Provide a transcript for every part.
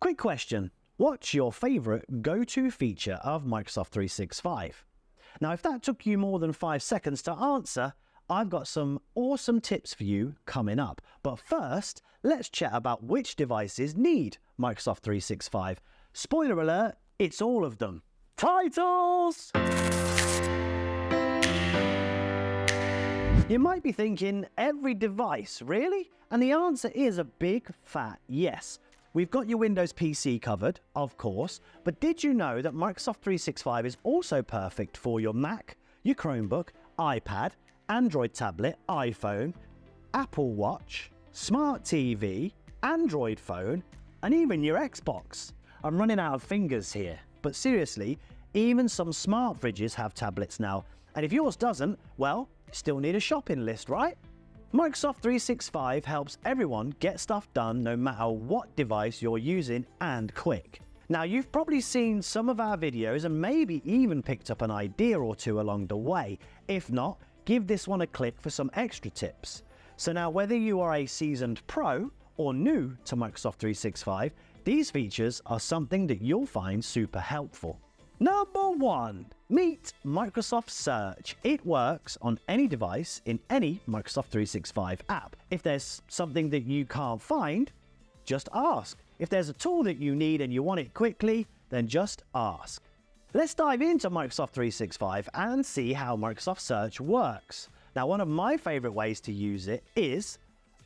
Quick question. What's your favorite go-to feature of Microsoft 365? Now, if that took you more than 5 seconds to answer, I've got some awesome tips for you coming up. But first, let's chat about which devices need Microsoft 365. Spoiler alert, it's all of them. Titles! You might be thinking, every device, really? And the answer is a big fat yes. We've got your Windows PC covered, of course, but did you know that Microsoft 365 is also perfect for your Mac, your Chromebook, iPad, Android tablet, iPhone, Apple Watch, Smart TV, Android phone, and even your Xbox? I'm running out of fingers here, but seriously, even some smart fridges have tablets now, and if yours doesn't, well, you still need a shopping list, right? Microsoft 365 helps everyone get stuff done no matter what device you're using, and quick. Now, you've probably seen some of our videos and maybe even picked up an idea or two along the way. If not, give this one a click for some extra tips. So now, whether you are a seasoned pro or new to Microsoft 365, these features are something that you'll find super helpful. Number 1. Meet Microsoft Search. It works on any device in any Microsoft 365 app. If there's something that you can't find, just ask. If there's a tool that you need and you want it quickly, then just ask. Let's dive into Microsoft 365 and see how Microsoft Search works. Now, one of my favorite ways to use it is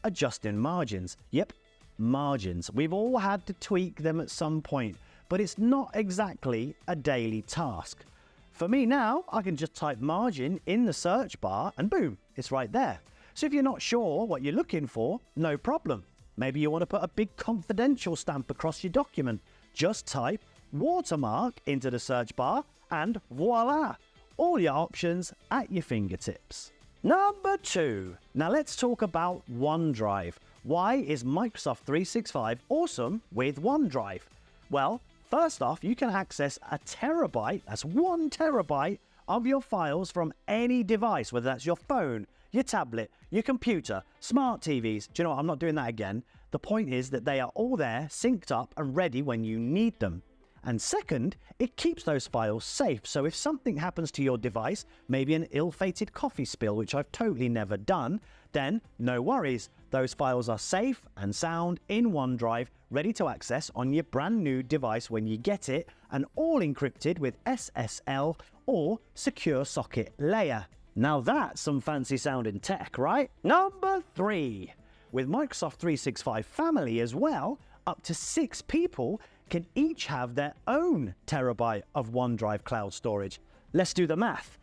adjusting margins. Yep, margins. We've all had to tweak them at some point, but it's not exactly a daily task. For me now, I can just type margin in the search bar and boom, it's right there. So if you're not sure what you're looking for, no problem. Maybe you want to put a big confidential stamp across your document. Just type watermark into the search bar and voila, all your options at your fingertips. Number 2. Now let's talk about OneDrive. Why is Microsoft 365 awesome with OneDrive? Well, first off, you can access a terabyte, that's 1 terabyte, of your files from any device, whether that's your phone, your tablet, your computer, smart TVs. Do you know what? I'm not doing that again. The point is that they are all there, synced up and ready when you need them. And second, it keeps those files safe. So if something happens to your device, maybe an ill-fated coffee spill, which I've totally never done, then no worries. Those files are safe and sound in OneDrive, ready to access on your brand new device when you get it, and all encrypted with SSL or secure socket layer. Now that's some fancy sounding tech, right? Number 3. With Microsoft 365 Family as well, up to 6 people can each have their own terabyte of OneDrive cloud storage. Let's do the math.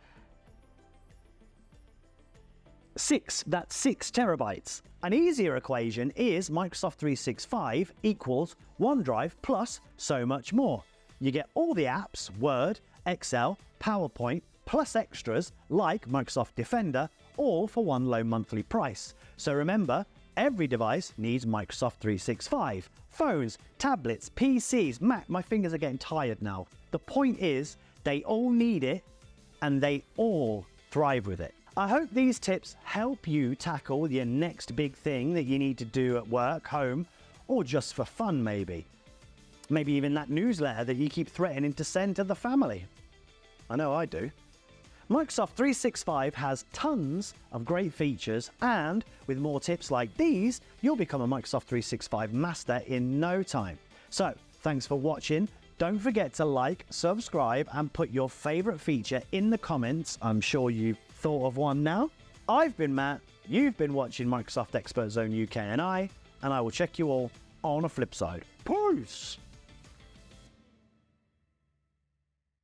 6, that's 6 terabytes. An easier equation is Microsoft 365 equals OneDrive plus so much more. You get all the apps, Word, Excel, PowerPoint, plus extras like Microsoft Defender, all for one low monthly price. So remember, every device needs Microsoft 365. Phones, tablets, PCs, Mac, my fingers are getting tired now. The point is, they all need it and they all thrive with it. I hope these tips help you tackle your next big thing that you need to do at work, home, or just for fun maybe. Maybe even that newsletter that you keep threatening to send to the family. I know I do. Microsoft 365 has tons of great features, and with more tips like these, you'll become a Microsoft 365 master in no time. So, thanks for watching. Don't forget to like, subscribe, and put your favorite feature in the comments. I'm sure you've thought of one now. I've been Matt, you've been watching Microsoft Expert Zone UK and I will check you all on a flip side. Peace!